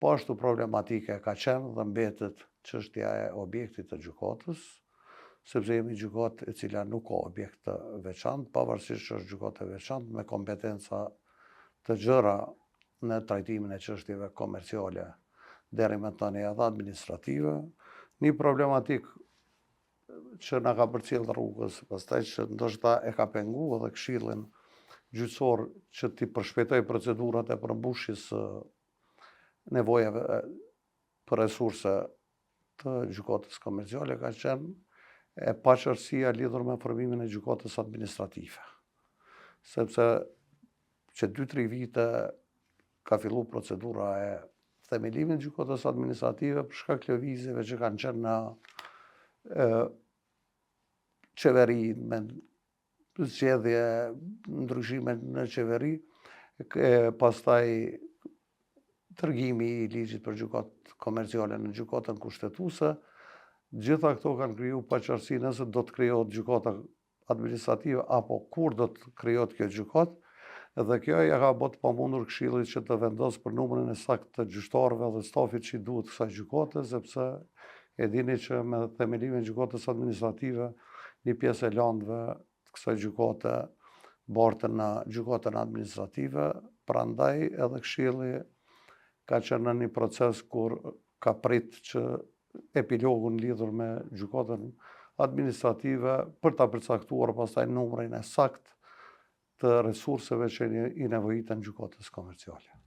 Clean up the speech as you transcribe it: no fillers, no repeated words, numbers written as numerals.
Po ashtu problematike ka qenë dhe mbetet çështja e objektit të gjykatës, sepse jemi gjykatë e cila nuk ka objekt të veçantë, pavarësisht që është gjykatë e veçantë me kompetenca të gjëra në trajtimin e çështjeve komerciale deri më tani edhe administrative. Një problematik që na ka përcjell rrugës, pastaj që ndoshta e ka pengu edhe Këshillin gjyqësor që t'i përshpejtoj procedurat e përmbushjes së nevojave për resurse të gjykatës komerciale ka qenë e paqartësia lidhur me formimin e gjykatës administrative. Sepse që 2-3 vite ka fillu procedura e themelimit të gjykatës administrative për shkak të lëvizjeve që kanë qenë në qeveri, me zgjedhje, ndryshime në qeveri, pastaj tërgimi i ligjit për gjykatë komerciale në gjykatën kushtetuese. Gjitha këto kanë kriju paqartësi nëse do të krijohet gjykata administrative apo kur do të krijohet kjo gjykatë, dhe kjo ja ka bërë të pamundur Këshillit që të vendosë për numrin e saktë të gjyqtarëve dhe stafit që i duhet kësaj gjykate, sepse e dini që me themelimin e gjykatës administrative një pjesë e landëve të kësaj gjykate bartën në gjykatën administrative, prandaj edhe Këshilli ka qenë në një proces kur ka prit që epilogun lidhur me gjykatën administrative për ta përcaktuar pastaj numrin e saktë të resurseve që i nevojiten gjykatës komerciale.